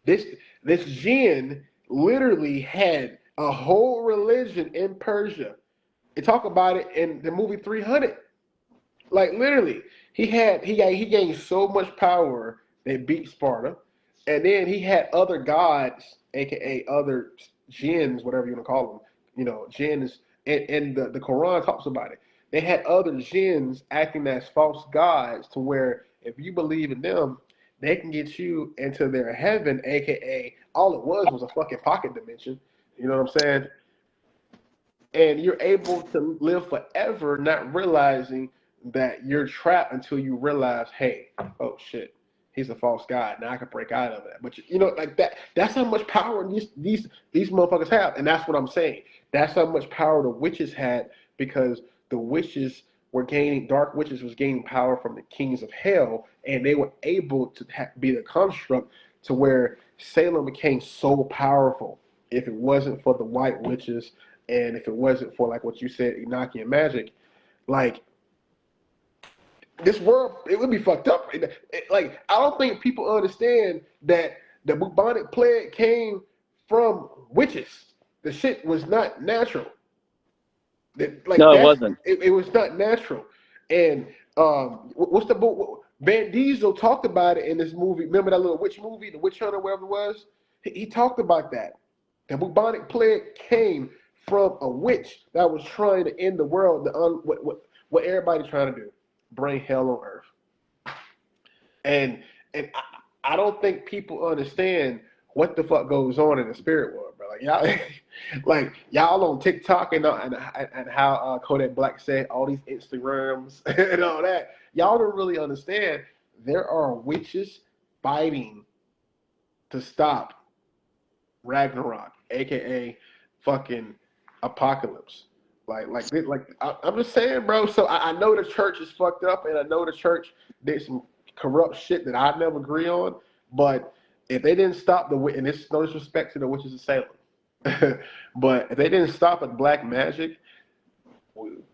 A: This this jinn literally had a whole religion in Persia. They talk about it in the movie 300. Like literally, he gained so much power that beat Sparta, and then he had other gods, aka other jinns, whatever you want to call them. You know, jinns, and the Quran talks about it. They had other jinns acting as false gods, to where if you believe in them, they can get you into their heaven, aka all it was a fucking pocket dimension. You know what I'm saying? And you're able to live forever, not realizing that you're trapped until you realize, hey, oh shit, he's a false god. Now I can break out of that. But you know, like that. That's how much power these motherfuckers have, and that's what I'm saying. That's how much power the witches had, because the witches were gaining, dark witches was gaining power from the kings of hell, and they were able to be the construct to where Salem became so powerful. If it wasn't for the white witches, and if it wasn't for, like what you said, Enochian magic, like this world, it would be fucked up. Like I don't think people understand that the bubonic plague came from witches. The shit was not natural.
B: No, it wasn't.
A: It was not natural. And what's the book? Van Diesel talked about it in this movie. Remember that little witch movie, The Witch Hunter, whatever it was? He talked about that. The bubonic plague came from a witch that was trying to end the world. What everybody's trying to do, bring hell on earth. And I don't think people understand what the fuck goes on in the spirit world, bro. Like y'all, like y'all on TikTok and how Kodak Black said all these Instagrams and all that. Y'all don't really understand. There are witches fighting to stop Ragnarok, aka fucking apocalypse. I'm just saying, bro. So I know the church is fucked up, and I know the church did some corrupt shit that I never agree on. But if they didn't stop and this is no disrespect to the witches of Salem, but if they didn't stop at black magic,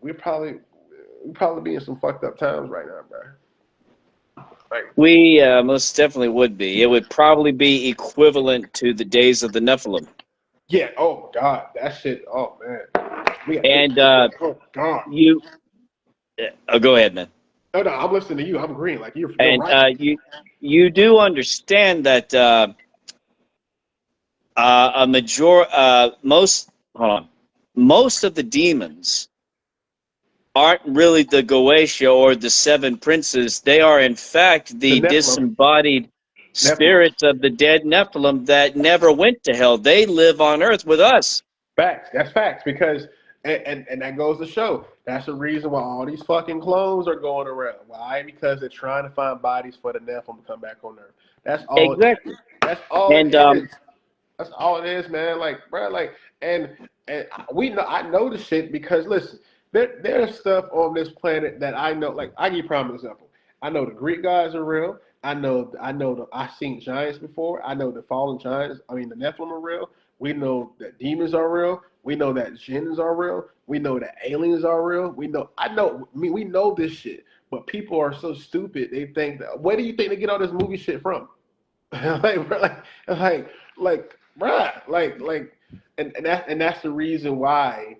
A: we'd probably be in some fucked up times right now, bro. Like,
B: We most definitely would be. It would probably be equivalent to the days of the Nephilim.
A: yeah. Oh God, that shit. Oh man.
B: And
A: Oh God.
B: you, go ahead, man.
A: No, I'm listening to you. I'm agreeing. Like you're
B: And
A: right.
B: you do understand that most of the demons aren't really the Goetia or the seven princes. They are in fact
A: The
B: the
A: Nephilim.
B: disembodied spirits of the dead Nephilim that never went to hell. They live on earth with us.
A: Facts. That's facts. Because and that goes to show that's the reason why all these fucking clones are going around. Why? Because they're trying to find bodies for the Nephilim to come back on Earth. That's all.
B: Exactly.
A: That's all
B: And
A: it is. That's all it is, man. Like, bro, like, and we know. I know the shit because listen, there's stuff on this planet that I know. Like, I give you a prime example. I know the Greek gods are real. I've seen giants before. I know the fallen giants. I mean, the Nephilim are real. We know that demons are real. We know that jinns are real. We know that aliens are real. We know this shit. But people are so stupid. They think that. Where do you think they get all this movie shit from? Bruh, and that's the reason why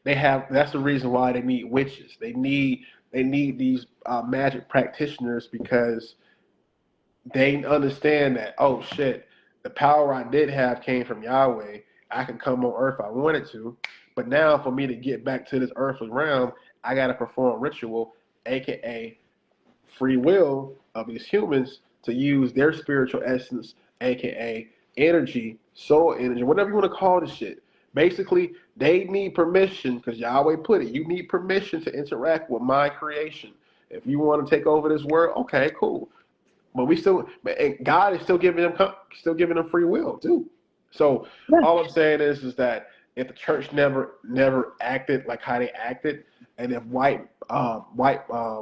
A: that's the reason why they need witches. They need these magic practitioners because they understand that, oh shit, the power I did have came from Yahweh. I can come on earth if I wanted to, but now for me to get back to this earthly realm, I got to perform ritual, aka free will of these humans to use their spiritual essence, aka energy, soul energy, whatever you want to call this shit. Basically, they need permission because Yahweh put it. You need permission to interact with my creation. If you want to take over this world, okay, cool. And God is still giving them free will too. So
B: Yeah.
A: all I'm saying is that if the church never acted like how they acted, and if white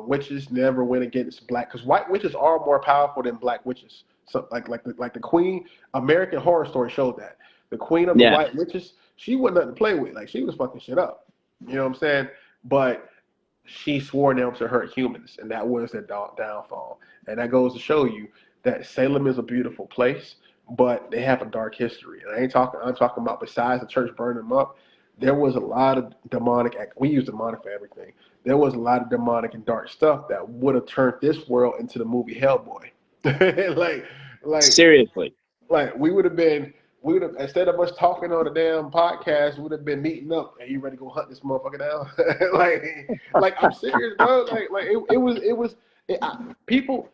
A: witches never went against black, because white witches are more powerful than black witches. So like the Queen, American Horror Story showed that the Queen of the
B: Yeah.
A: White Witches, she wasn't nothing to play with. Like she was fucking shit up. You know what I'm saying? But she swore never to hurt humans, and that was their downfall. And that goes to show you that Salem is a beautiful place, but they have a dark history. And I'm talking about besides the church burning them up, there was a lot of demonic we use demonic for everything. There was a lot of demonic and dark stuff that would have turned this world into the movie Hellboy. like like
B: Seriously.
A: like we would have instead of us talking on the damn podcast, we would have been meeting up. Hey, you ready to go hunt this motherfucker down? like I'm serious, bro. People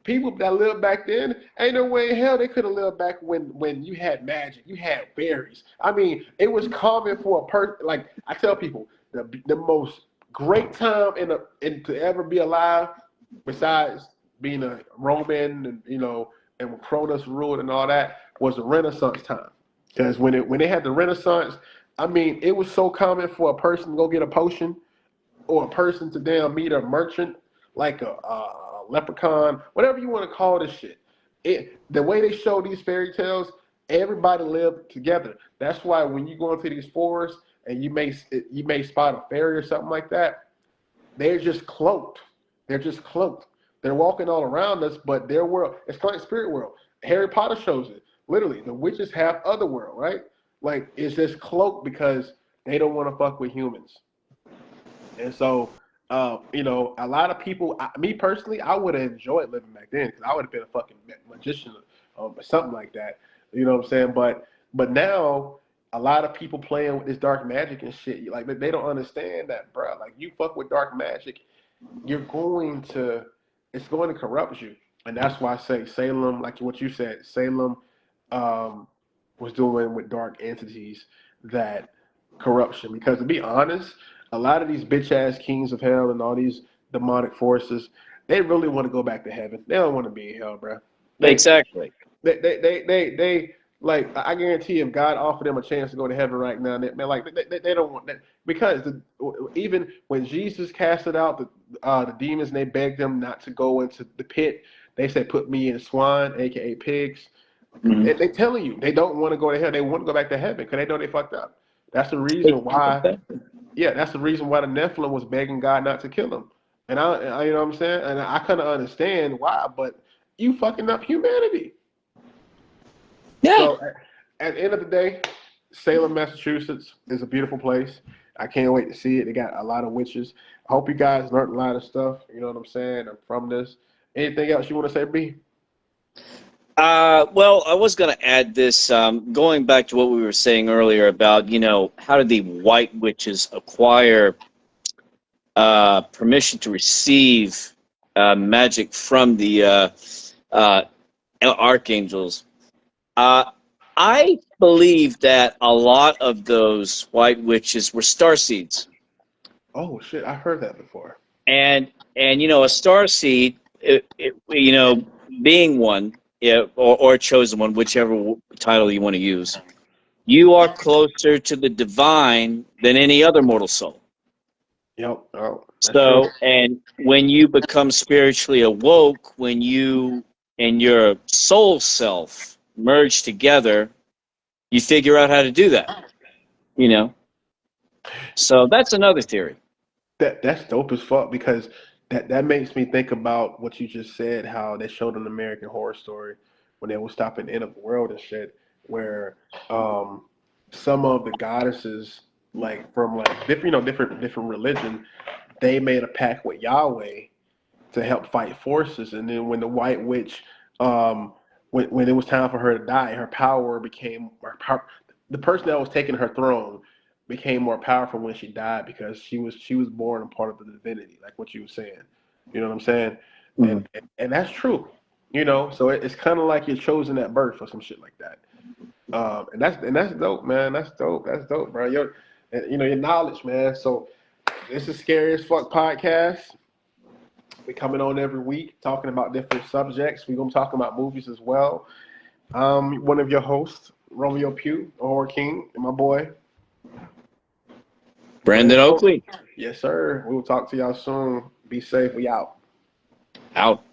A: people that lived back then, ain't no way in hell they could have lived back when you had magic, you had berries. I mean, it was common for a person. Like I tell people, the most great time to ever be alive, besides being a Roman and and when Cronus ruled and all that, was the Renaissance time. Because when they had the Renaissance, I mean, it was so common for a person to go get a potion, or a person to damn meet a merchant, like a leprechaun, whatever you want to call this shit. The way they show these fairy tales, everybody lived together. That's why when you go into these forests and you may spot a fairy or something like that, they're just cloaked. They're just cloaked. They're walking all around us, but their world, it's like spirit world. Harry Potter shows it. Literally, the witches have other world, right? Like, it's just cloaked because they don't want to fuck with humans. And so, a lot of people, me personally, I would have enjoyed living back then because I would have been a fucking magician or something like that. You know what I'm saying? But now, a lot of people playing with this dark magic and shit, like they don't understand that, bro. Like you fuck with dark magic, you're going to, it's going to corrupt you. And that's why I say Salem, like what you said, Salem was doing with dark entities that corruption. Because to be honest, a lot of these bitch ass kings of hell and all these demonic forces, they really want to go back to heaven. They don't want to be in hell, bro. They,
B: Exactly.
A: they like, I guarantee if God offered them a chance to go to heaven right now, they don't want that. Because even when Jesus casted out the demons and they begged them not to go into the pit, they said, put me in swine, aka pigs.
B: Mhm.
A: They telling you they don't want to go to hell. They want to go back to heaven because they know they fucked up. That's the reason why. Yeah, that's the reason why the Nephilim was begging God not to kill them. And I you know what I'm saying? And I kind of understand why, but you fucking up humanity.
B: Yeah.
A: So at the end of the day, Salem, Massachusetts is a beautiful place. I can't wait to see it. They got a lot of witches. I hope you guys learned a lot of stuff. You know what I'm saying? From this. Anything else you want to say, B?
B: Well, I was going to add this, going back to what we were saying earlier about, how did the white witches acquire permission to receive magic from the archangels? I believe that a lot of those white witches were starseeds.
A: Oh shit, I heard that before.
B: And a starseed, being one, or a chosen one, whichever title you want to use, you are closer to the divine than any other mortal soul.
A: Yep. Oh, that's true.
B: So, and when you become spiritually awoke, when you and your soul self merge together, you figure out how to do that, you know? So that's another theory.
A: That's dope as fuck because that makes me think about what you just said, how they showed an American Horror Story when they were stopping the end of the world and shit, where um, some of the goddesses, like from like different, different religion, they made a pact with Yahweh to help fight forces, and then when the White Witch, um, when it was time for her to die, her power became the person that was taking her throne became more powerful when she died because she was born a part of the divinity, like what you were saying. You know what I'm saying?
B: Mhm.
A: And that's true. So it's kind of like you're chosen at birth or some shit like that. And that's dope, man. That's dope. That's dope, bro. Your knowledge, man. So this is Scary as Fuck podcast. We coming on every week talking about different subjects. We're gonna talk about movies as well. One of your hosts, Romeo Pugh, Horror King, and my boy
B: Brandon
A: Brandon.
B: Oakley,
A: Yes, sir. We will talk to y'all soon. Be safe. We out.
B: out.